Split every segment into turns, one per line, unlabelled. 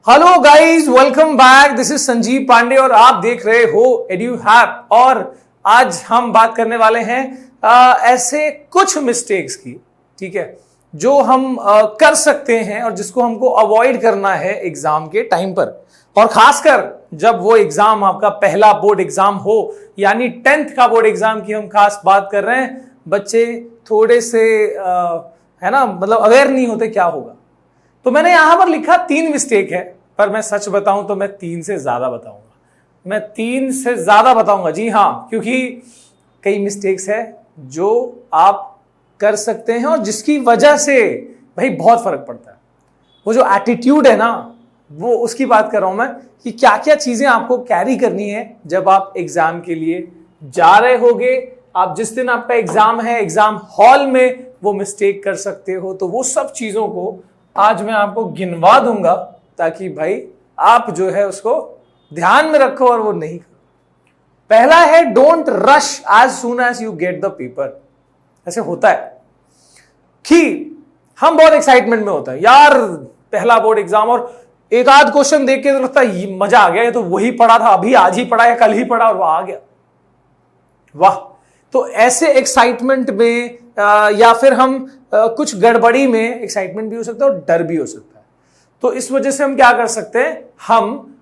Hello guys, welcome back. This is Sanjeev Pandey और आप देख रहे हो एड्यूहैप। और आज हम बात करने वाले हैं ऐसे कुछ मिस्टेक्स की, ठीक है, जो हम कर सकते हैं और जिसको हमको अवॉइड करना है एग्जाम के टाइम पर। और खासकर जब वो एग्जाम आपका पहला बोर्ड एग्जाम हो, यानी 10th का बोर्ड एग्जाम की हम खास बात कर रहे हैं। बच्चे थोड़े से है ना, मतलब अवेयर नहीं होते क्या होगा। तो मैंने यहां पर लिखा 3 मिस्टेक है, पर मैं सच बताऊं तो मैं 3 से ज्यादा बताऊंगा। मैं 3 से ज्यादा बताऊंगा, जी हाँ, क्योंकि कई मिस्टेक्स है जो आप कर सकते हैं और जिसकी वजह से भाई बहुत फर्क पड़ता है। वो जो एटीट्यूड है ना, वो उसकी बात कर रहा हूं मैं कि क्या क्या चीजें आपको कैरी करनी है जब आप एग्जाम के लिए जा रहे होगे। आप जिस दिन आपका एग्जाम है, एग्जाम हॉल में वो मिस्टेक कर सकते हो। तो वो सब चीजों को आज मैं आपको गिनवा दूंगा, ताकि भाई आप जो है उसको ध्यान में रखो और वो नहीं करो। पहला है, don't rush as soon as you get the paper. ऐसे होता है कि हम बहुत एक्साइटमेंट में होता है यार, पहला बोर्ड एग्जाम, और एक आध क्वेश्चन देख के तो लगता है मजा आ गया, ये तो वही पढ़ा था, अभी आज ही पढ़ा या कल ही पढ़ा और वह आ गया। वाह। तो ऐसे एक्साइटमेंट में या फिर हम कुछ गड़बड़ी में, एक्साइटमेंट भी हो सकता है और डर भी हो सकता है। तो इस वजह से हम क्या कर सकते हैं, हम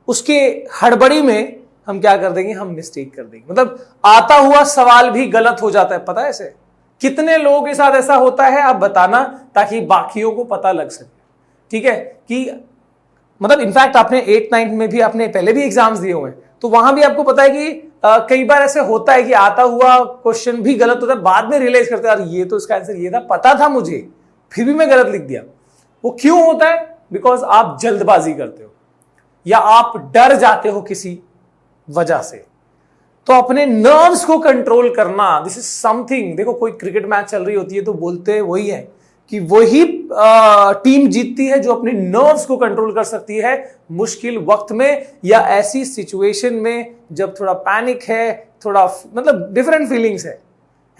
उसके हड़बड़ी में हम क्या कर देंगे, हम मिस्टेक कर देंगे। मतलब आता हुआ सवाल भी गलत हो जाता है। पता है ऐसे कितने लोगों के साथ ऐसा होता है, आप बताना, ताकि बाकियों को पता लग सके। ठीक है, कि मतलब इनफैक्ट आपने 8th 9th में भी, आपने पहले भी एग्जाम्स दिए हुए हैं, तो वहां भी आपको पता है कि कई बार ऐसे होता है कि आता हुआ क्वेश्चन भी गलत होता है, बाद में रियलाइज करते हैं यार ये तो इसका आंसर ये था, पता था मुझे, फिर भी मैं गलत लिख दिया। वो क्यों होता है? बिकॉज आप जल्दबाजी करते हो या आप डर जाते हो किसी वजह से। तो अपने नर्व्स को कंट्रोल करना, दिस इज समथिंग। देखो, कोई क्रिकेट मैच चल रही होती है तो बोलते वही है कि वही टीम जीतती है जो अपने नर्व्स को कंट्रोल कर सकती है मुश्किल वक्त में, या ऐसी सिचुएशन में जब थोड़ा पैनिक है, थोड़ा मतलब डिफरेंट फीलिंग्स है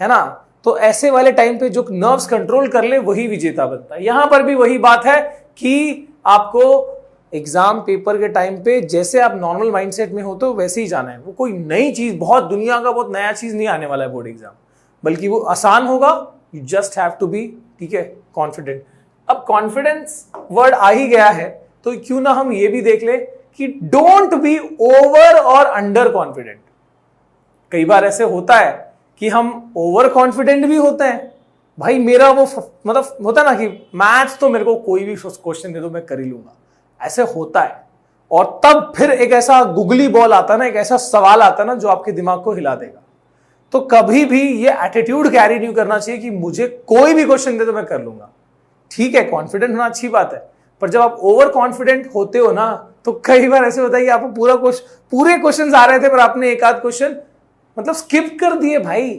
ना। तो ऐसे वाले टाइम पे जो नर्व्स कंट्रोल कर ले वही विजेता बनता है। यहां पर भी वही बात है कि आपको एग्जाम पेपर के टाइम पे जैसे आप नॉर्मल माइंडसेट में हो तो वैसे ही जाना है। वो कोई नई चीज, बहुत दुनिया का बहुत नया चीज नहीं आने वाला है बोर्ड एग्जाम, बल्कि वो आसान होगा। You just have to be, ठीक है, कॉन्फिडेंट। अब कॉन्फिडेंस वर्ड आ ही गया है तो क्यों ना हम ये भी देख ले कि डोंट बी ओवर और अंडर कॉन्फिडेंट। कई बार ऐसे होता है कि हम ओवर कॉन्फिडेंट भी होते हैं। भाई मेरा वो मतलब होता है ना कि मैथ्स तो मेरे को कोई भी क्वेश्चन दे दो मैं कर ही लूंगा, ऐसे होता है। और तब फिर एक ऐसा गुगली बॉल आता है ना, एक ऐसा सवाल आता है ना जो आपके दिमाग को हिला देगा। तो कभी भी ये एटीट्यूड कैरी नहीं करना चाहिए कि मुझे कोई भी क्वेश्चन दे तो मैं कर लूंगा। ठीक है, कॉन्फिडेंट होना अच्छी बात है, पर जब आप ओवर कॉन्फिडेंट होते हो ना, तो कई बार ऐसे होता है कि आपको पूरे क्वेश्चन आ रहे थे पर आपने एक आध क्वेश्चन मतलब स्किप कर दिए। भाई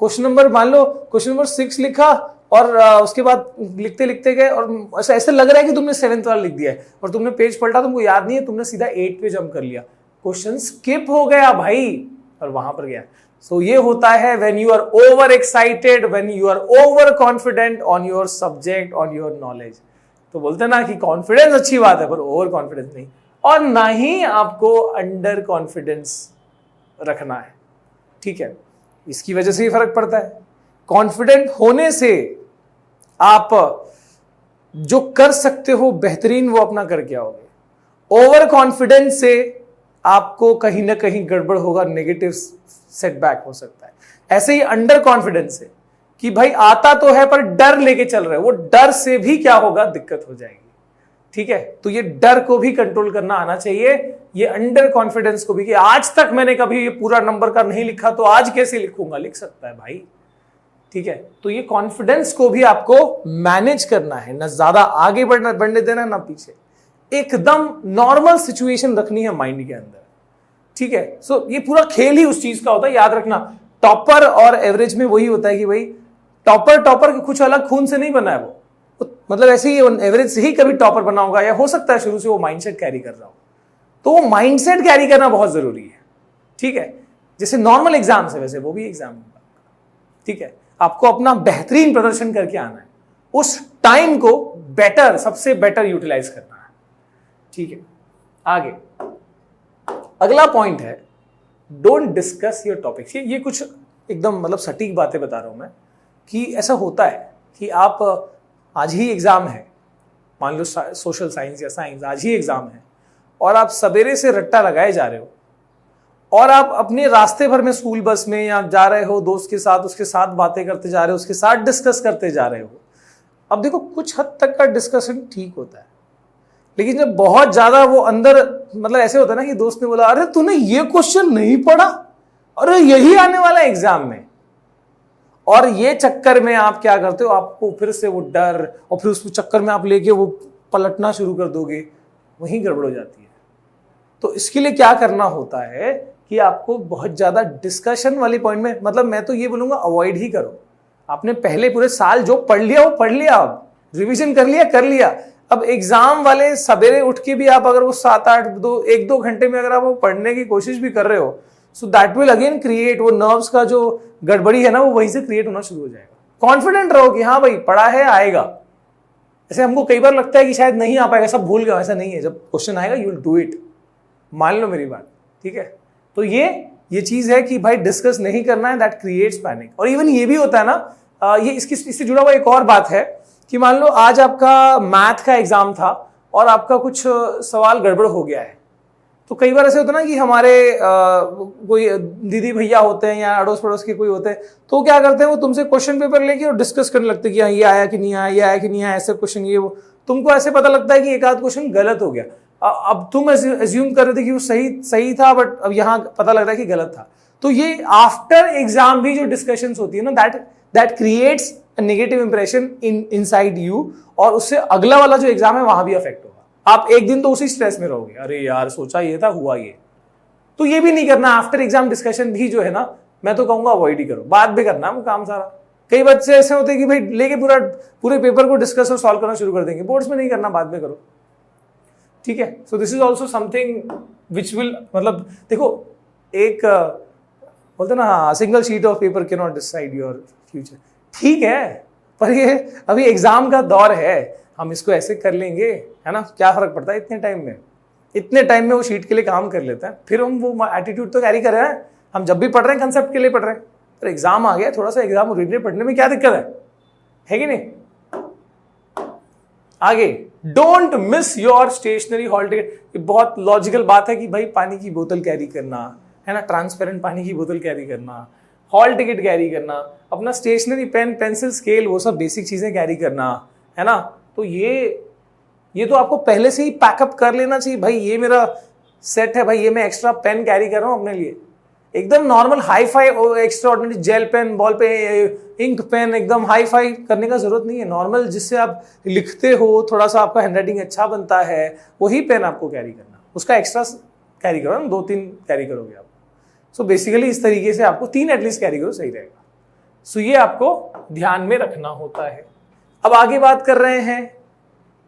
क्वेश्चन नंबर, मान लो क्वेश्चन नंबर 6 लिखा और उसके बाद लिखते लिखते गए और ऐसे लग रहा है कि तुमने 7th वाला लिख दिया है और तुमने पेज पलटा, तुमको याद नहीं है, तुमने सीधा 8 पे जंप कर लिया, क्वेश्चन स्किप हो गया भाई और वहां पर गया। सो ये होता है when you are over excited, when you are over confident on your subject, on your knowledge। तो बोलते हैं ना कि कॉन्फिडेंस अच्छी बात है पर ओवर कॉन्फिडेंस नहीं, और ना ही आपको अंडर कॉन्फिडेंस रखना है। ठीक है, इसकी वजह से ही फर्क पड़ता है। कॉन्फिडेंट होने से आप जो कर सकते हो बेहतरीन वो अपना करके आओगे। ओवर कॉन्फिडेंस से आपको कहीं ना कहीं गड़बड़ होगा, नेगेटिव सेटबैक हो सकता है। ऐसे ही अंडर कॉन्फिडेंस है कि भाई आता तो है पर डर लेके चल रहे हैं, वो डर से भी क्या होगा, दिक्कत हो जाएगी। ठीक है, तो ये डर को भी कंट्रोल करना आना चाहिए, ये अंडर कॉन्फिडेंस को भी, कि आज तक मैंने कभी ये पूरा नंबर का नहीं लिखा तो आज कैसे लिखूंगा, लिख सकता है भाई। ठीक है, तो ये कॉन्फिडेंस को भी आपको मैनेज करना है, ना ज्यादा आगे बढ़ने देना ना पीछे, एकदम नॉर्मल सिचुएशन रखनी है माइंड के अंदर। ठीक है, सो ये पूरा खेल ही उस चीज का होता है, याद रखना। टॉपर और एवरेज में वही होता है कि भाई टॉपर कुछ अलग खून से नहीं बना है वो, मतलब ऐसे ही एवरेज से ही कभी टॉपर बना होगा, या हो सकता है शुरू से वो माइंडसेट कैरी कर रहा हो। तो वो माइंडसेट कैरी करना बहुत जरूरी है। ठीक है, जैसे नॉर्मल एग्जाम है वैसे वो भी एग्जाम होगा। ठीक है, आपको अपना बेहतरीन प्रदर्शन करके आना है, उस टाइम को बेटर, सबसे बेटर यूटिलाइज करना है। ठीक है, आगे अगला पॉइंट है डोंट डिस्कस योर टॉपिक्स। ये कुछ एकदम मतलब सटीक बातें बता रहा हूं मैं कि ऐसा होता है कि आप आज ही एग्जाम है, मान लो सोशल साइंस या साइंस, आज ही एग्जाम है और आप सवेरे से रट्टा लगाए जा रहे हो और आप अपने रास्ते भर में स्कूल बस में या जा रहे हो दोस्त के साथ, उसके साथ बातें करते जा रहे हो, उसके साथ डिस्कस करते जा रहे हो। अब देखो कुछ हद तक का डिस्कशन ठीक होता है, लेकिन जब बहुत ज्यादा वो अंदर मतलब ऐसे होता है ना कि दोस्त ने बोला अरे तूने ये क्वेश्चन नहीं पढ़ा, अरे यही आने वाला है एग्जाम में, और ये चक्कर में आप क्या करते हो, आपको फिर से वो डर और फिर उस चक्कर में आप लेके वो पलटना शुरू कर दोगे, वहीं गड़बड़ हो जाती है। तो इसके लिए क्या करना होता है कि आपको बहुत ज्यादा डिस्कशन वाली पॉइंट में, मतलब मैं तो ये बोलूंगा अवॉइड ही करो। आपने पहले पूरे साल जो पढ़ लिया वो पढ़ लिया, अब रिवीजन कर लिया। अब एग्जाम वाले सवेरे उठ के भी आप अगर वो 7-8 1-2 घंटे में अगर आप वो पढ़ने की कोशिश भी कर रहे हो, so that will again create, वो नर्व्स का जो गड़बड़ी है ना वो वहीं से क्रिएट होना शुरू हो जाएगा। कॉन्फिडेंट रहो कि हाँ भाई पढ़ा है, आएगा। ऐसे हमको कई बार लगता है कि शायद नहीं आ पाएगा, सब भूल गया, ऐसा नहीं है। जब क्वेश्चन आएगा यू विल डू इट, मान लो मेरी बात, ठीक है। तो ये चीज है कि भाई डिस्कस नहीं करना है, दैट क्रिएट्स पैनिक। और इवन ये भी होता है ना, ये इससे जुड़ा हुआ एक और बात है कि मान लो आज आपका मैथ का एग्जाम था और आपका कुछ सवाल गड़बड़ हो गया है, तो कई बार ऐसे होता है ना कि हमारे कोई दीदी भैया होते हैं या अड़ोस पड़ोस के कोई होते हैं, तो क्या करते हैं वो तुमसे क्वेश्चन पेपर लेके और डिस्कस करने लगते हैं कि हाँ ये आया कि नहीं आया, ये आया कि नहीं आया, ऐसे क्वेश्चन ये वो। तुमको ऐसे पता लगता है कि एक आध क्वेश्चन गलत हो गया, अब तुम एज्यूम कर रहे थे कि वो सही था, बट अब यहाँ पता लग रहा है कि गलत था। तो ये आफ्टर एग्जाम भी जो डिस्कशंस होती है ना, that creates a negative impression inside you, और उससे अगला वाला जो एग्जाम है वहां भी अफेक्ट होगा। आप एक दिन तो उसी स्ट्रेस में रहोगे, अरे यार सोचा ये था, हुआ ये। तो ये भी नहीं करना। आफ्टर एग्जाम डिस्कशन भी जो है ना, मैं तो कहूंगा अवॉइड ही करो, बाद में करना वो काम सारा। कई बच्चे ऐसे होते हैं कि भाई लेके पूरे पेपर को डिस्कस और सॉल्व करना शुरू कर देंगे। बोर्ड्स में नहीं करना, बाद में करो, ठीक है। So this is also something which will, मतलब देखो एक बोलते ना single sheet of paper can not decide your future, ठीक है, पर ये अभी एग्जाम का दौर है, हम इसको ऐसे कर लेंगे, है ना, क्या फर्क पड़ता है। इतने टाइम में वो शीट के लिए काम कर लेता है, फिर हम वो एटीट्यूड तो कैरी कर रहे हैं। हम जब भी पढ़ रहे हैं कंसेप्ट के लिए पढ़ रहे हैं, पर एग्जाम आ गया, थोड़ा सा एग्जाम ओरिएंटेड पढ़ने में क्या दिक्कत है कि नहीं। आगे, don't miss your stationery hall ticket. ये बहुत लॉजिकल बात है कि भाई पानी की बोतल कैरी करना, है ना, ट्रांसपेरेंट पानी की बोतल कैरी करना, हॉल टिकट कैरी करना, अपना स्टेशनरी पेन पेंसिल स्केल, वो सब बेसिक चीजें कैरी करना, है ना। तो ये तो आपको पहले से ही पैकअप कर लेना चाहिए। भाई ये मेरा सेट है, भाई ये मैं एक्स्ट्रा पेन कैरी कर रहा हूँ अपने लिए। एकदम normal hi fi extraordinary gel pen, ball पे इंक पेन, एकदम हाई फाई करने का जरूरत नहीं है। नॉर्मल जिससे आप लिखते हो, थोड़ा सा आपका हैंडराइटिंग अच्छा बनता है, वही पेन आपको कैरी करना। उसका एक्स्ट्रा कैरी करो ना, 2-3 कैरी करोगे आप। सो बेसिकली इस तरीके से आपको 3 एटलीस्ट कैरी करो, सही रहेगा। सो ये आपको ध्यान में रखना होता है। अब आगे बात कर रहे हैं,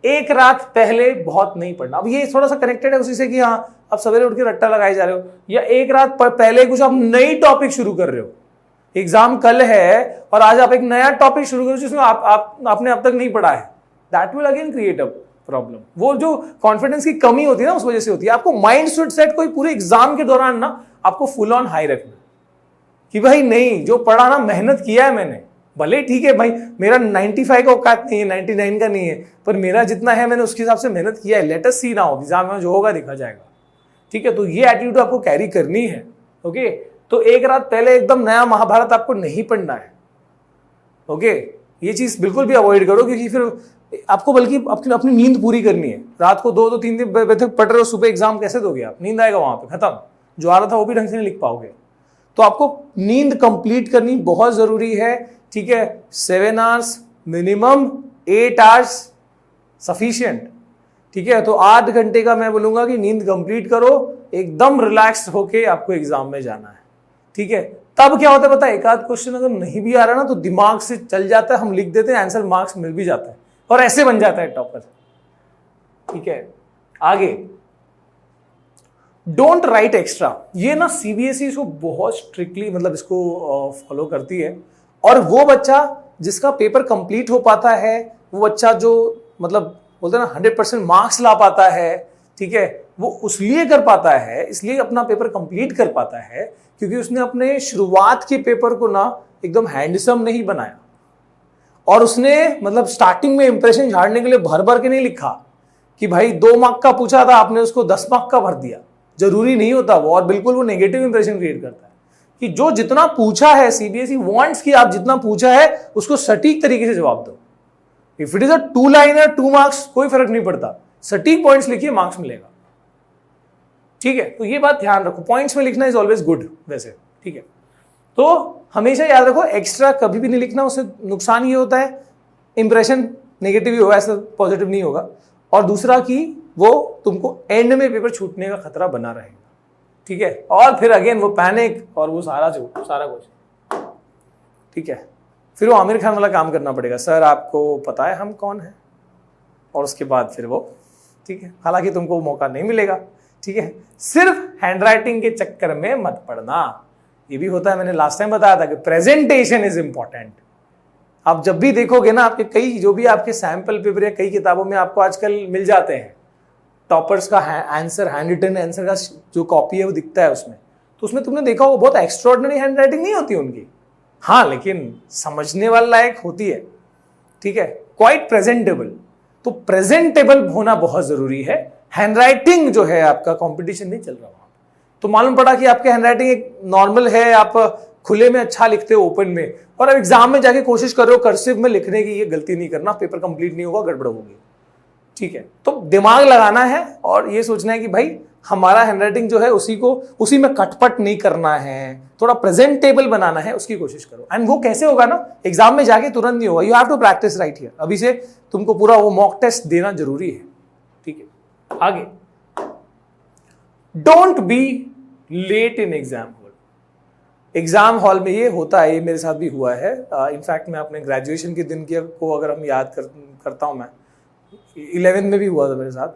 एक रात पहले बहुत नहीं पढ़ना। अब ये थोड़ा सा कनेक्टेड है उसी से कि हाँ आप सवेरे उठ के रट्टा लगाए जा रहे हो, या एक रात पहले कुछ आप नई टॉपिक शुरू कर रहे हो। एग्जाम कल है और आज आप एक नया टॉपिक शुरू कर रहे हो जिसमें आपने अब तक नहीं पढ़ा है, that will again create a problem. वो जो कॉन्फिडेंस की कमी होती है ना, उस वजह से होती है। आपको माइंड सेट कोई पूरे एग्जाम के दौरान ना आपको फुल ऑन हाई रखना कि भाई नहीं, जो पढ़ा ना मेहनत किया है मैंने, भले ठीक है भाई मेरा 95 का औकात नहीं है, 99 का नहीं है, पर मेरा जितना है मैंने उसके हिसाब से मेहनत किया है। लेट अस सी नाउ, एग्जाम में जो होगा देखा जाएगा, ठीक है। तो ये एटीट्यूड आपको कैरी करनी है, ओके। तो एक रात पहले एकदम नया महाभारत आपको नहीं पढ़ना है, ओके। ये चीज बिल्कुल भी अवॉइड करो, क्योंकि फिर आपको बल्कि अपनी नींद पूरी करनी है। रात को 2-3 दिन बजे तक पढ़ रहे हो, सुबह एग्जाम कैसे दोगे आप? नींद आएगा वहां पे, खत्म। जो आ रहा था वो भी ढंग से नहीं लिख पाओगे। तो आपको नींद कंप्लीट करनी बहुत जरूरी है, ठीक है। 7 आवर्स मिनिमम, 8 आवर्स सफिशिएंट, ठीक है। तो 8 घंटे का मैं बोलूंगा कि नींद कंप्लीट करो, एकदम रिलैक्स होके आपको एग्जाम में जाना है, ठीक है। तब क्या होता है पता है, एक आध क्वेश्चन अगर नहीं भी आ रहा ना तो दिमाग से चल जाता है, हम लिख देते हैं, आंसर मार्क्स मिल भी जाता है और ऐसे बन जाता है टॉपर, ठीक है। आगे, डोंट राइट एक्स्ट्रा। ये ना सीबीएसई इसको बहुत स्ट्रिक्टली मतलब इसको फॉलो करती है, और वो बच्चा जिसका पेपर कंप्लीट हो पाता है, वो बच्चा जो मतलब बोलते हैं ना 100% मार्क्स ला पाता है, ठीक है, वो उसलिए कर पाता है, इसलिए अपना पेपर कंप्लीट कर पाता है क्योंकि उसने अपने शुरुआत के पेपर को ना एकदम हैंडसम नहीं बनाया, और उसने मतलब स्टार्टिंग में इंप्रेशन झाड़ने के लिए भर भर के नहीं लिखा कि भाई 2 मार्क का पूछा था आपने उसको 10 मार्क का भर दिया। जरूरी नहीं होता वो, और बिल्कुल वो नेगेटिव इंप्रेशन क्रिएट करता है कि जो जितना पूछा है, सीबीएसई वांट्स कि आप जितना पूछा है उसको सटीक तरीके से जवाब दो। If it is a 2 liner 2 marks कोई फर्क नहीं पड़ता, सटीक पॉइंट्स लिखिए, मार्क्स मिलेगा। ठीक है, तो ये बात ध्यान रखो, पॉइंट्स में लिखना इज ऑलवेज गुड वैसे। ठीक है, तो हमेशा याद रखो एक्स्ट्रा कभी भी नहीं लिखना, उससे नुकसान ये होता है इंप्रेशन नेगेटिव ही होगा, ऐसा पॉजिटिव नहीं होगा। और दूसरा कि वो तुमको एंड में पेपर छूटने का खतरा बना रहेगा। ठीक है, और फिर अगेन वो पैनिक और वो सारा कुछ। ठीक है, फिर वो आमिर खान वाला काम करना पड़ेगा, सर आपको पता है हम कौन है, और उसके बाद फिर वो, ठीक है, हालांकि तुमको मौका नहीं मिलेगा। ठीक है, सिर्फ हैंडराइटिंग के चक्कर में मत पड़ना, ये भी होता है। मैंने लास्ट टाइम बताया था कि प्रेजेंटेशन इज इंपॉर्टेंट। आप जब भी देखोगे ना, आपके कई जो भी आपके सैंपल पेपर या कई किताबों में आपको आजकल मिल जाते हैं, टॉपर्स का आंसर, हैंड रिटन आंसर का जो कॉपी है वो दिखता है उसमें, तो उसमें तुमने देखा वो बहुत एक्स्ट्राऑर्डिनरी हैंड राइटिंग नहीं होती उनकी, हाँ, लेकिन समझने वाला लायक होती है। ठीक है, क्वाइट प्रेजेंटेबल। तो प्रेजेंटेबल होना बहुत जरूरी है। हैंडराइटिंग जो है आपका कंपटीशन नहीं चल रहा वहां, तो मालूम पड़ा कि आपके हैंडराइटिंग एक नॉर्मल है, आप खुले में अच्छा लिखते हो ओपन में, और अब एग्जाम में जाके कोशिश कर रहे हो कर्सिव में लिखने की, ये गलती नहीं करना, पेपर कंप्लीट नहीं होगा, गड़बड़ होगी। ठीक है, तो दिमाग लगाना है और ये सोचना है कि भाई हमारा हैंडराइटिंग जो है उसी में कटपट नहीं करना है, थोड़ा प्रेजेंटेबल बनाना है, उसकी कोशिश करो। एंड वो कैसे होगा ना, एग्जाम में जाके तुरंत नहीं होगा, you have to practise right here. अभी से तुमको पूरा वो मॉक टेस्ट देना जरूरी है। ठीक है, आगे, don't be late in exam hall. Exam hall में ये होता है, ये मेरे साथ भी हुआ है। इनफैक्ट मैं अपने ग्रेजुएशन के दिन को अगर हम याद करता हूं, मैं 11th में भी हुआ था मेरे साथ,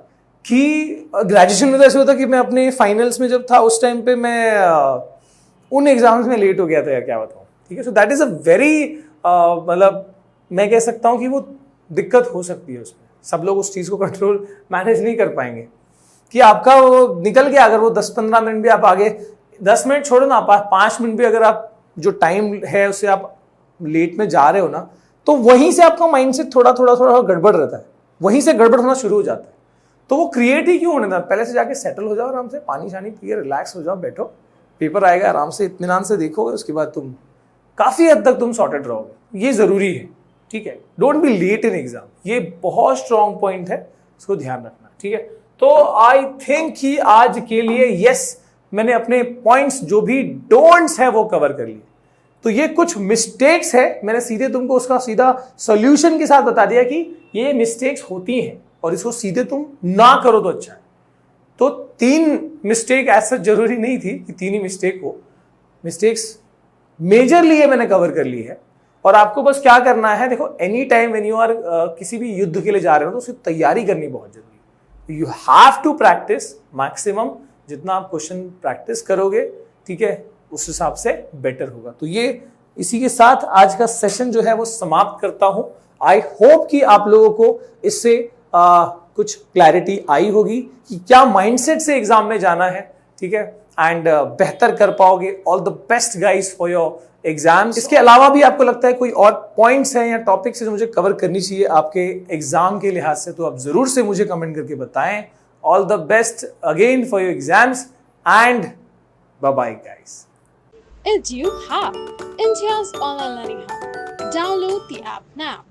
कि ग्रेजुएशन में तो ऐसे होता कि मैं अपने फाइनल्स में जब था उस टाइम पे मैं उन एग्जाम्स में लेट हो गया था, या क्या बताऊं। ठीक है, so that is a very, मतलब मैं कह सकता हूं कि वो दिक्कत हो सकती है उसमें, सब लोग उस चीज को कंट्रोल मैनेज नहीं कर पाएंगे कि आपका वो निकल गया। अगर वो 10-15 मिनट भी आप आगे, 10 मिनट छोड़ो ना, 5 मिनट भी अगर आप जो टाइम है उससे आप लेट में जा रहे हो ना, तो वहीं से आपका माइंडसेट थोड़ा गड़बड़ रहता है, वहीं से गड़बड़ होना शुरू हो जाता है। तो वो क्रिएट ही क्यों होने था, पहले से जाके सेटल हो जाओ, आराम से पानी शानी पिए, रिलैक्स हो जाओ, बैठो, पेपर आएगा, आराम से इत्मीनान से देखोगे, उसके बाद तुम काफी हद तक तुम सॉर्टेड रहोगे। ये जरूरी है। ठीक है, don't be late in exam, ये बहुत स्ट्रॉन्ग पॉइंट है, इसको ध्यान रखना। ठीक है, तो आई थिंक कि आज के लिए यस, मैंने अपने पॉइंट्स जो भी डोंट्स है वो कवर कर लिए। तो ये कुछ मिस्टेक्स है, मैंने सीधे तुमको उसका सीधा सॉल्यूशन के साथ बता दिया कि ये मिस्टेक्स होती हैं और इसको सीधे तुम ना करो तो अच्छा है। तो 3 मिस्टेक ऐसा जरूरी नहीं थी कि 3 ही मिस्टेक हो, मिस्टेक्स मेजरली ये मैंने कवर कर ली है। और आपको बस क्या करना है, देखो, any time when you are किसी भी युद्ध के लिए जा रहे हो तो उसकी तैयारी करनी बहुत जरूरी है। You have to practise maximum, जितना आप क्वेश्चन प्रैक्टिस करोगे, ठीक है, उस हिसाब से बेटर होगा। तो ये इसी के साथ आज का सेशन जो है वो समाप्त करता हूं। आई होप कि आप लोगों को इससे कुछ क्लैरिटी आई होगी कि क्या माइंडसेट से एग्जाम में जाना है। ठीक है, एंड बेहतर कर पाओगे। All the best guys for your exams. इसके अलावा भी आपको लगता है कोई और पॉइंट्स हैं या टॉपिक्स है जो मुझे कवर करनी चाहिए आपके एग्जाम के लिहाज से, तो आप जरूर से मुझे कमेंट करके बताएं। All the best again for your exams and bye bye guys.
EduHub, India's online learning hub. Download the app now.